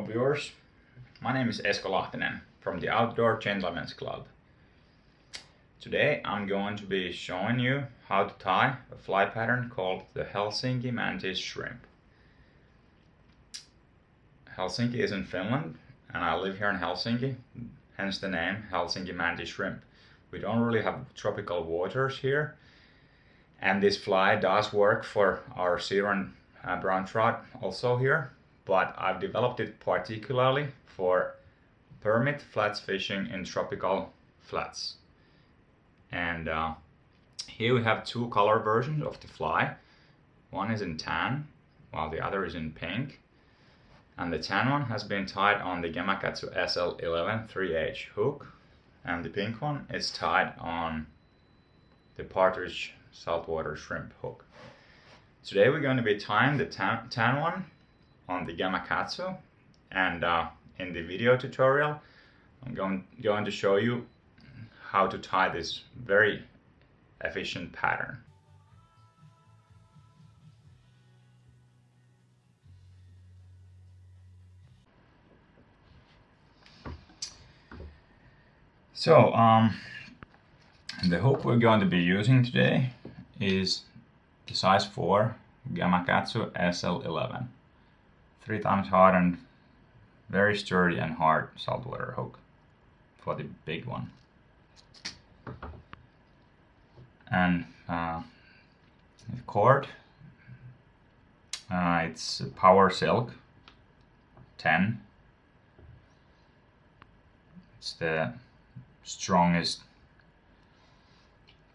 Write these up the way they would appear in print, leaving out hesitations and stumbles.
Hello viewers, my name is Esko Lahtinen from the Outdoor Gentlemen's Club. Today I'm going to be showing you how to tie a fly pattern called the Helsinki Mantis shrimp. Helsinki is in Finland and I live here in Helsinki, hence the name Helsinki Mantis shrimp. We don't really have tropical waters here, and this fly does work for our Syrian brown trout also here. But I've developed it particularly for permit flats fishing in tropical flats. And here we have two color versions of the fly. One is in tan, while the other is in pink. And the tan one has been tied on the Gamakatsu SL11 3H hook, and the pink one is tied on the partridge saltwater shrimp hook. Today we're going to be tying the tan one on the Gamakatsu, and in the video tutorial I'm going to show you how to tie this very efficient pattern. So the hook we're going to be using today is the size 4 Gamakatsu SL11. 3 times hardened, very sturdy and hard saltwater hook for the big one. And the cord, it's Power Silk 10. It's the strongest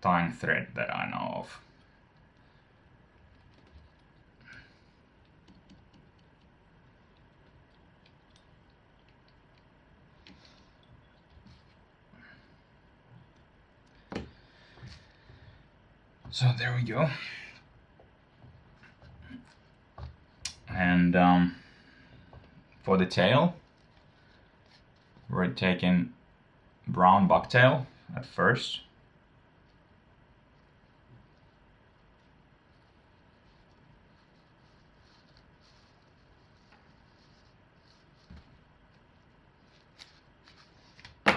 tying thread that I know of. So there we go. And for the tail, we're taking brown bucktail at first.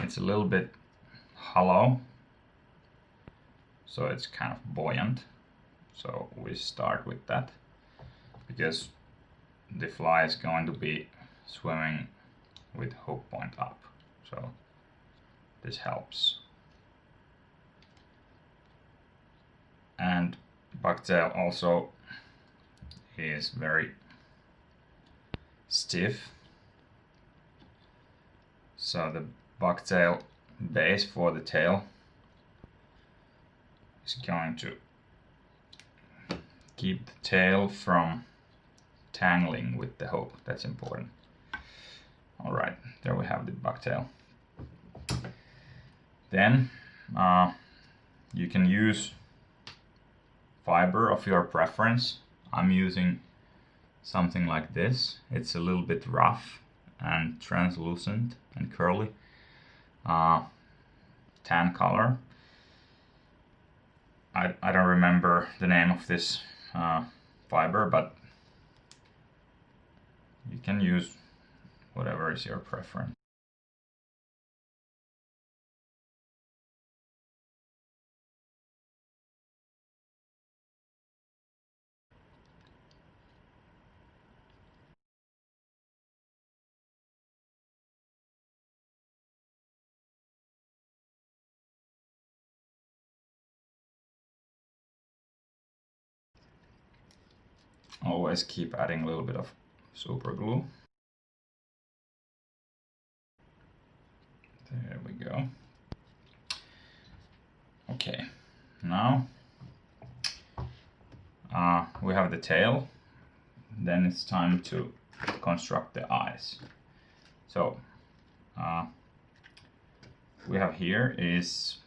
It's a little bit hollow, so it's kind of buoyant. So we start with that because the fly is going to be swimming with hook point up, so this helps. And bucktail also is very stiff, so the bucktail base for the tail is going to keep the tail from tangling with the hook. That's important. Alright, there we have the bucktail. Then you can use fiber of your preference. I'm using something like this. It's a little bit rough and translucent and curly. Tan color. I don't remember the name of this fiber, but you can use whatever is your preference. Always keep adding a little bit of super glue. There we go. Okay, now we have the tail. Then it's time to construct the eyes. So we have here is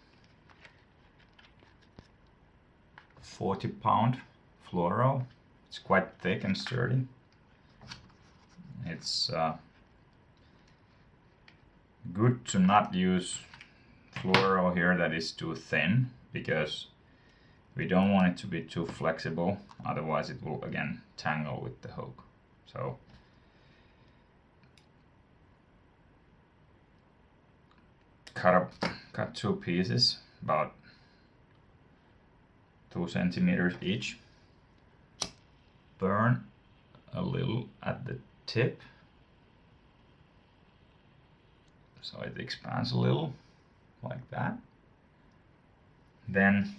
40-pound fluoro. It's quite thick and sturdy. It's good to not use fluoro here that is too thin, because we don't want it to be too flexible, otherwise it will again tangle with the hook. So cut two pieces, about 2 centimeters each. Burn a little at the tip, so it expands a little, like that. Then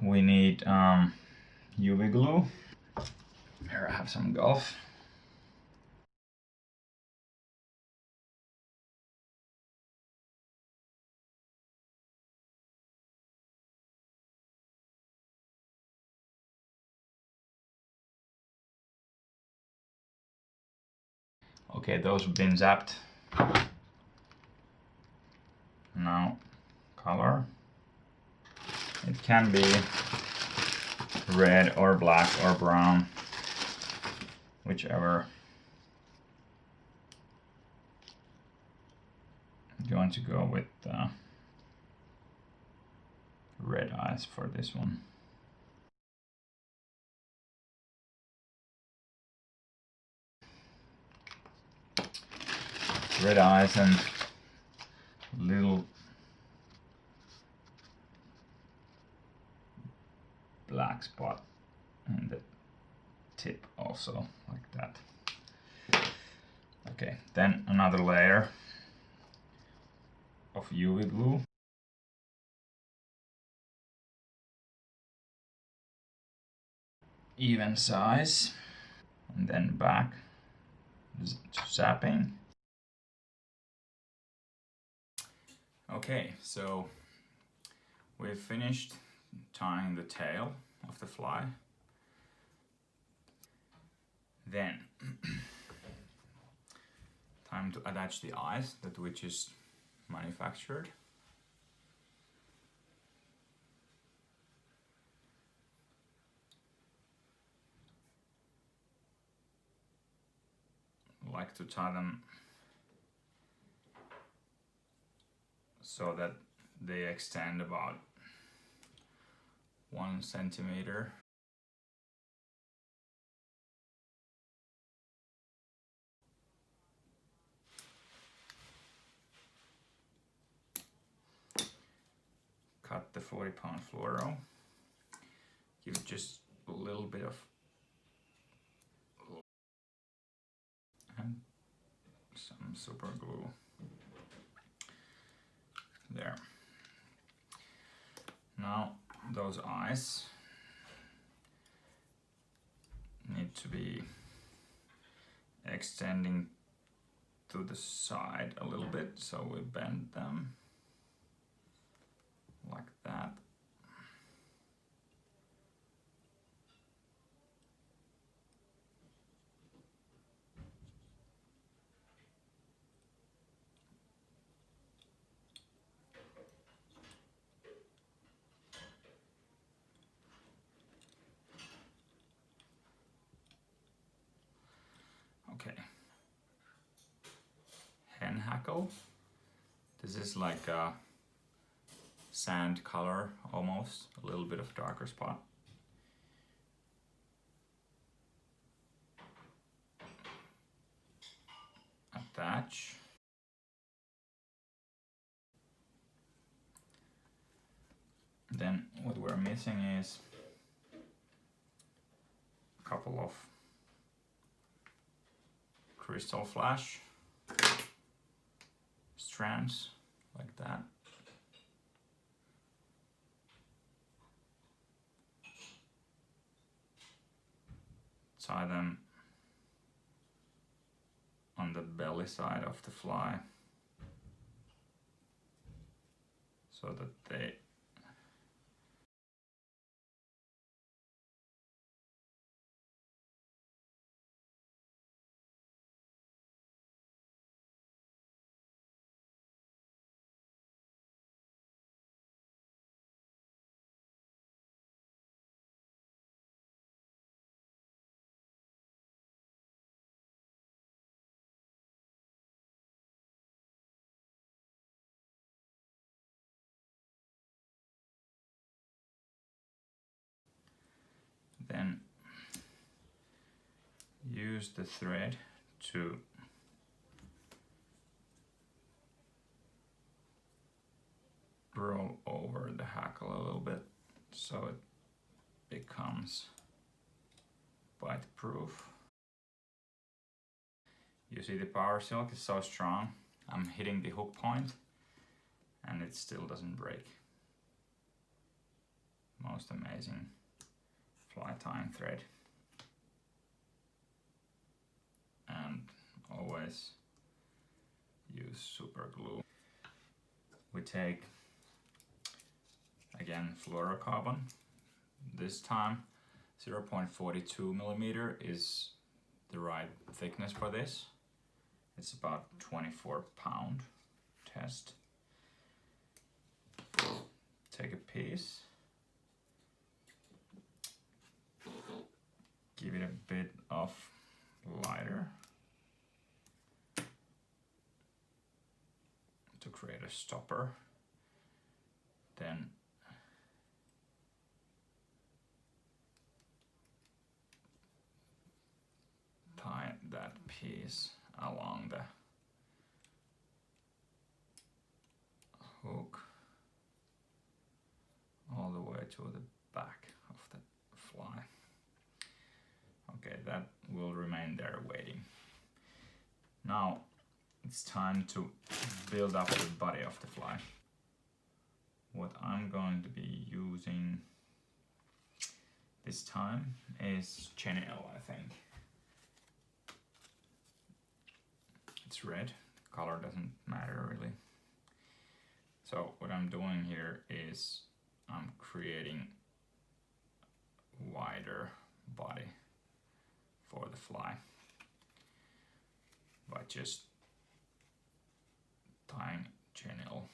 we need UV glue. Here I have some golf. Okay, those have been zapped. Now color. It can be red or black or brown, whichever you want to go with. Red eyes for this one. Red eyes and little black spot in the tip also, like that. Okay, then another layer of UV glue. Even size. And then back zapping. Okay, so we've finished tying the tail of the fly. Then time to attach the eyes that we just manufactured. I like to tie them so that they extend about 1 centimeter. Cut the 40-pound fluoro. Give it just a little bit of and some super glue there. Now those eyes need to be extending to the side a little bit, so we bend them like that. Okay. Hen hackle. This is like a sand color almost, a little bit of darker spot. Attach. Then what we're missing is a couple of crystal flash strands like that. Tie them on the belly side of the fly so that they then use the thread to screw over the hackle a little bit so it becomes bite proof. You see the power silk is so strong. I'm hitting the hook point and it still doesn't break. Most amazing fly tying thread. And always use super glue. We take again fluorocarbon. This time 0.42 millimeter is the right thickness for this. It's about 24 pound test. Take a piece, give it a bit of lighter to create a stopper, then tie that piece along the hook all the way to the back of the fly. Okay, that will remain there waiting. Now it's time to build up the body of the fly. What I'm going to be using this time is chenille, I think. It's red, color doesn't matter really. So what I'm doing here is I'm creating a wider body for the fly by just tying chenille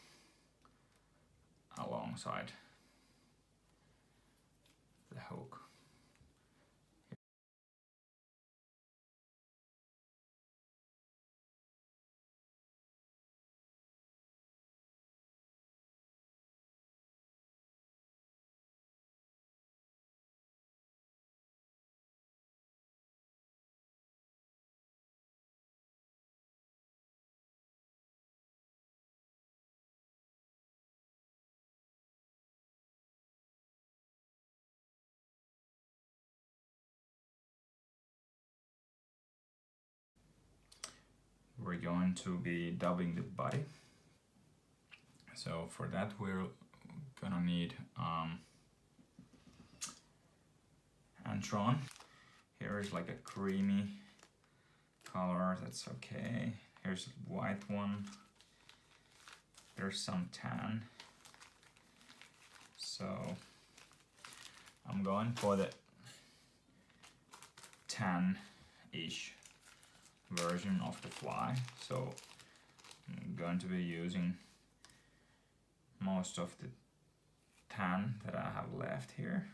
alongside the hook. We're going to be dubbing the body. So for that we're gonna need Antron. Here is like a creamy color, that's okay. Here's a white one. There's some tan. So I'm going for the tan-ish version of the fly. So I'm going to be using most of the tan that I have left here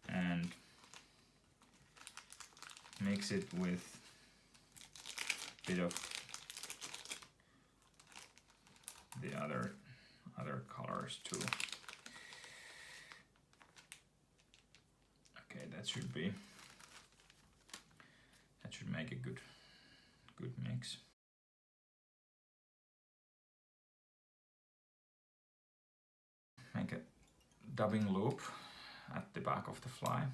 and mix it with a bit of the other colors too. Okay, that should make a good mix. Make a dubbing loop at the back of the fly.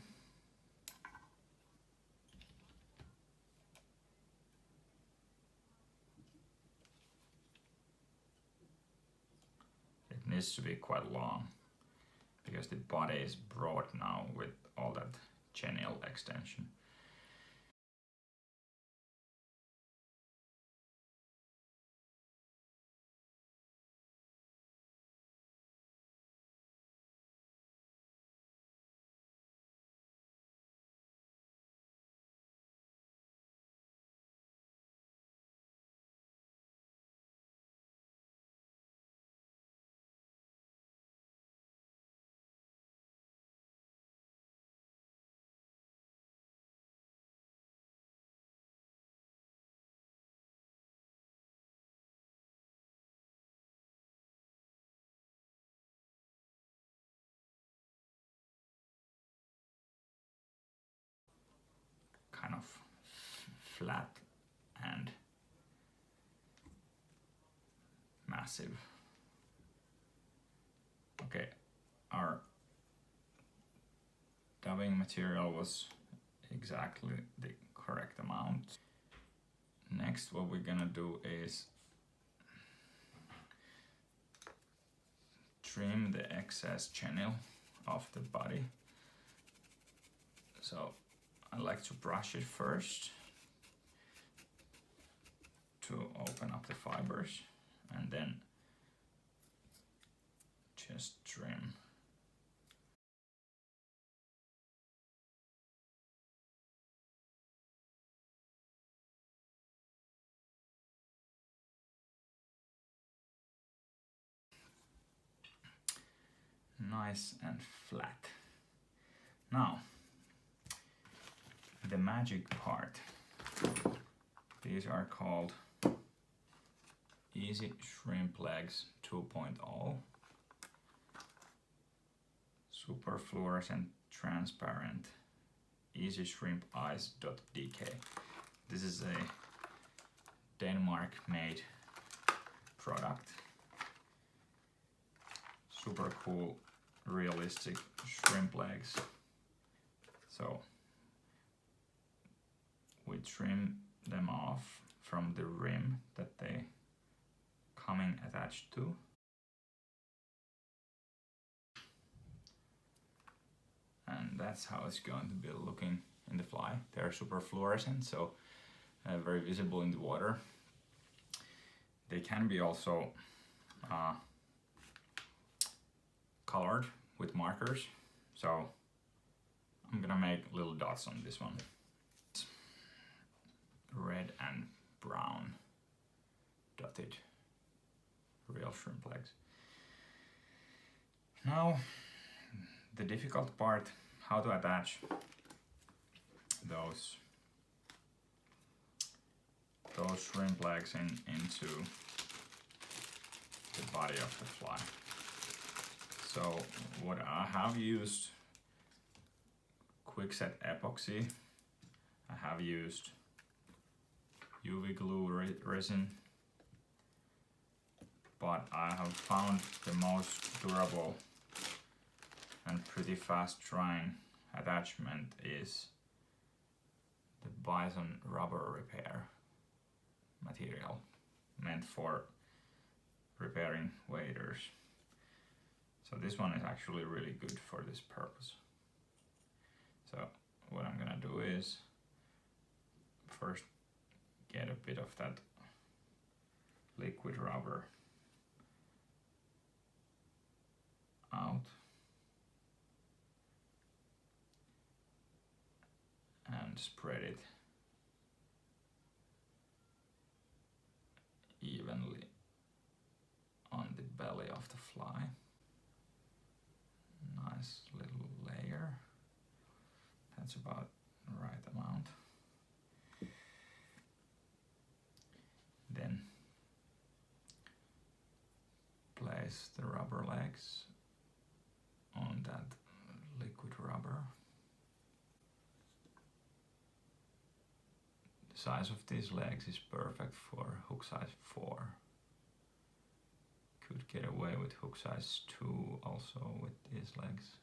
It needs to be quite long because the body is broad now with all that chenille extension. Kind of flat and massive Okay, our dubbing material was exactly the correct amount. Next, what we're gonna do is trim the excess channel of the body. So I like to brush it first to open up the fibers, and then just trim. Nice and flat. Now, the magic part. These are called Easy Shrimp Legs 2.0. Super fluorescent transparent Easy Shrimp Eyes.dk. This is a Denmark made product. Super cool, realistic shrimp legs. So we trim them off from the rim that they coming attached to. And that's how it's going to be looking in the fly. They're super fluorescent, so very visible in the water. They can be also colored with markers, so I'm gonna make little dots on this one. Red and brown dotted real shrimp legs. Now the difficult part, how to attach those shrimp legs into the body of the fly. So what I have used quickset epoxy, I have used UV glue resin, but I have found the most durable and pretty fast drying attachment is the bison rubber repair material, meant for repairing waders. So this one is actually really good for this purpose. So what I'm gonna do is first get a bit of that liquid rubber out and spread it evenly on the belly of the fly. Nice little layer. That's about the right amount. Then place the rubber legs on that liquid rubber. The size of these legs is perfect for hook size 4. Could get away with hook size 2 also with these legs.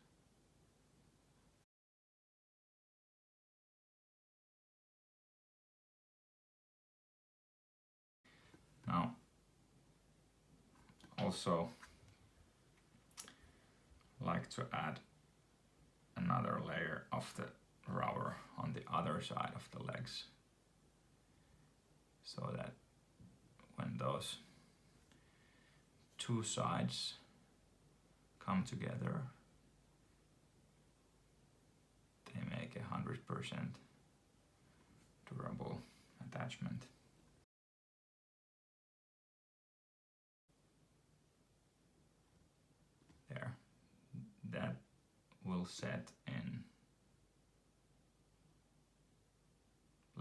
Now, also like to add another layer of the rubber on the other side of the legs, so that when those two sides come together, they make 100% durable attachment. There, that will set in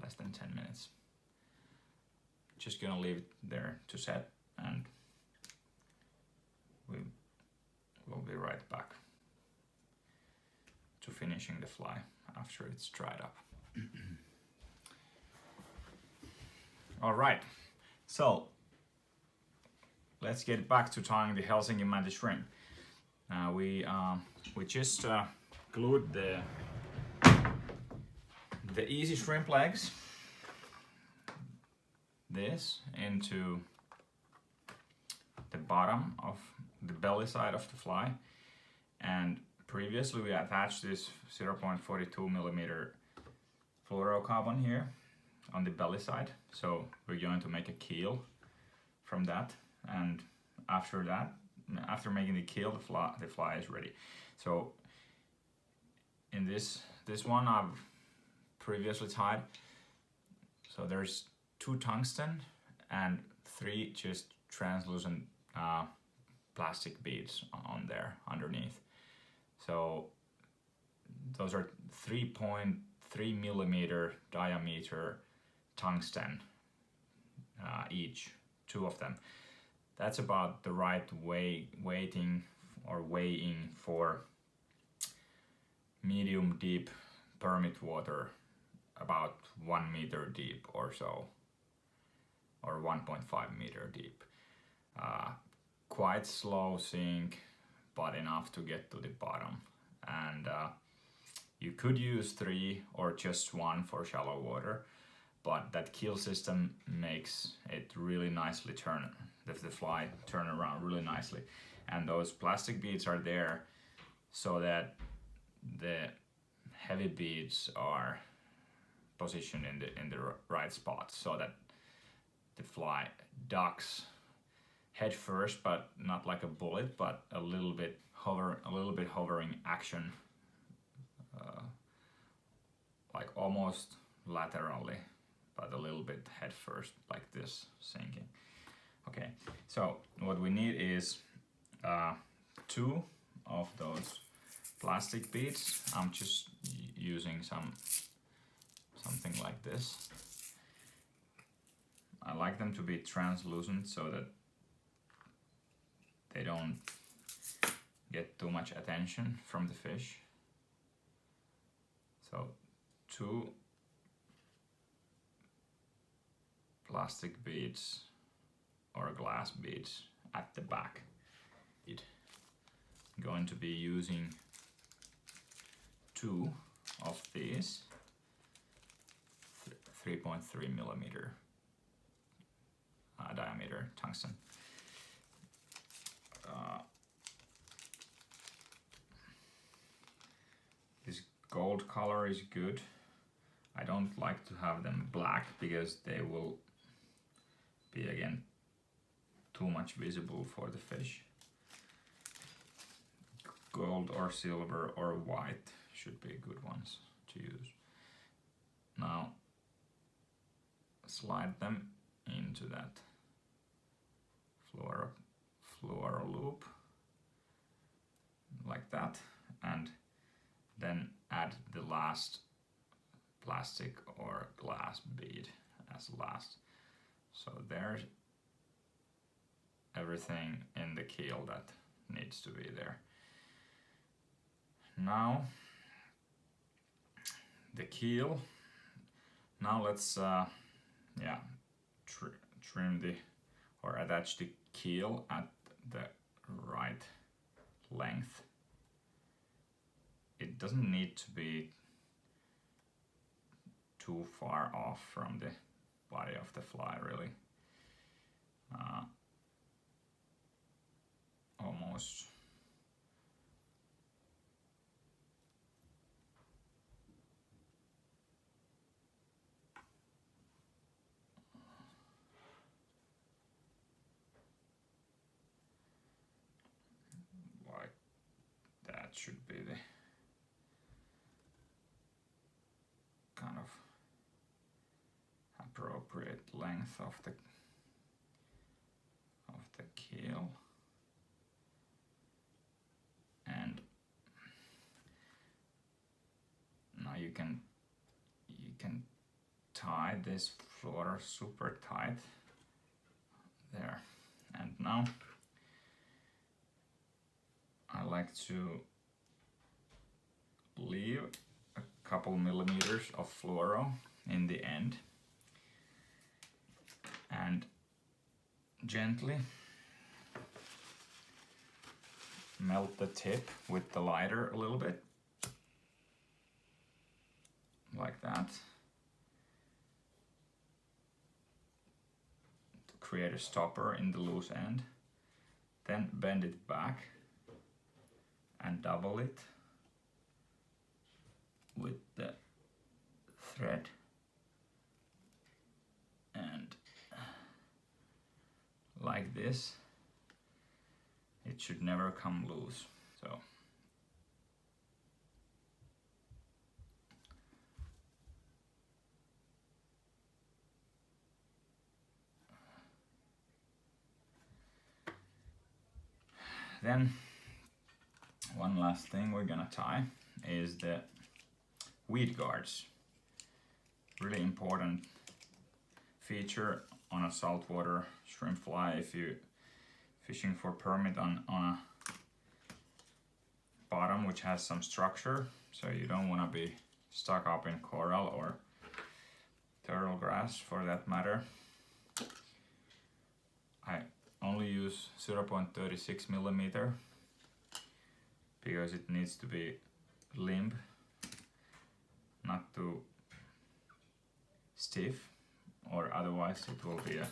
less than 10 minutes. Just gonna leave it there to set, and we will be right back to finishing the fly after it's dried up. All right, so let's get back to tying the Helsinki Mantis shrimp. We just glued the easy shrimp legs, this, into the bottom of the belly side of the fly, and previously we attached this 0.42 millimeter fluorocarbon here on the belly side, so we're going to make a keel from that, and after making the keel, the fly is ready. So in this one I've previously tied, so there's 2 tungsten and 3 just translucent plastic beads on there underneath. So those are 3.3 millimeter diameter tungsten each, 2 of them. That's about the right weighing for medium deep permit water, about 1 meter deep or so, or 1.5 meter deep. Quite slow sink, but enough to get to the bottom. And you could use 3 or just 1 for shallow water, but that keel system makes it really nicely the fly turn around really nicely. And those plastic beads are there so that the heavy beads are positioned in the right spot, so that the fly ducks head first, but not like a bullet, but a little bit hovering action, like almost laterally, but a little bit head first, like this, sinking. Okay, so what we need is 2 of those plastic beads. I'm just using something like this. I like them to be translucent so that they don't get too much attention from the fish. So 2 plastic beads or glass beads at the back. I'm going to be using 2 of these 3.3 millimeter diameter tungsten. This gold color is good. I don't like to have them black because they will be again too much visible for the fish. Gold or silver or white should be good ones to use. Now slide them into that fluoro loop like that, and then add the last plastic or glass bead as last. So there's everything in the keel that needs to be there. Now the keel. Now let's trim or attach the keel at the right length. It doesn't need to be too far off from the body of the fly, really. Almost like that should be the kind of appropriate length of the keel. And now you can tie this fluoro super tight there. And now I like to leave a couple millimeters of fluoro in the end and gently melt the tip with the lighter a little bit, like that, to create a stopper in the loose end. Then bend it back and double it with the thread, and like this. It should never come loose. So then one last thing we're gonna tie is the weed guards. Really important feature on a saltwater shrimp fly if you're fishing for permit on a bottom which has some structure, so you don't want to be stuck up in coral or turtle grass for that matter. I only use 0.36 millimeter because it needs to be limp, not too stiff, or otherwise it will be a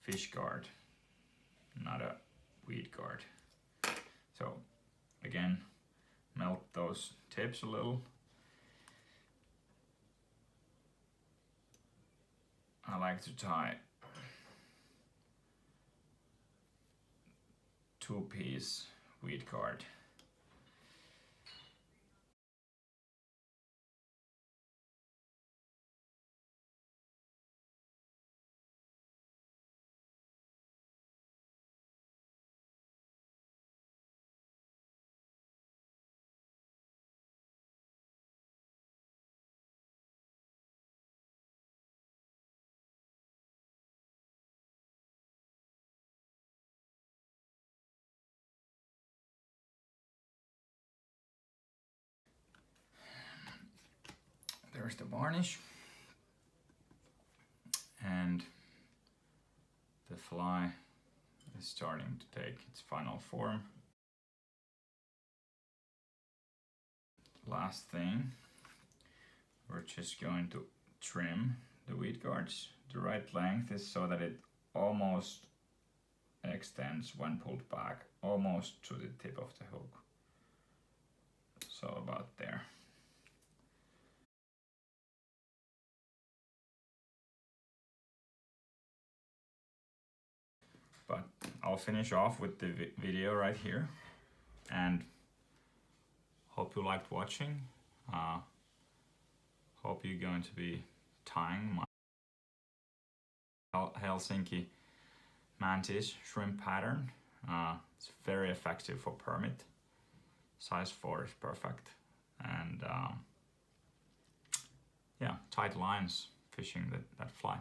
fish guard, not a weed guard. So again, melt those tips a little. I like to tie 2-piece weed guard. There's the varnish, and the fly is starting to take its final form. Last thing, we're just going to trim the weed guards. The right length is so that it almost extends when pulled back, almost to the tip of the hook. So about there. But I'll finish off with the video right here, and hope you liked watching. Hope you're going to be tying my Helsinki Mantis shrimp pattern. It's very effective for permit. Size 4 is perfect, and yeah, tight lines fishing that fly.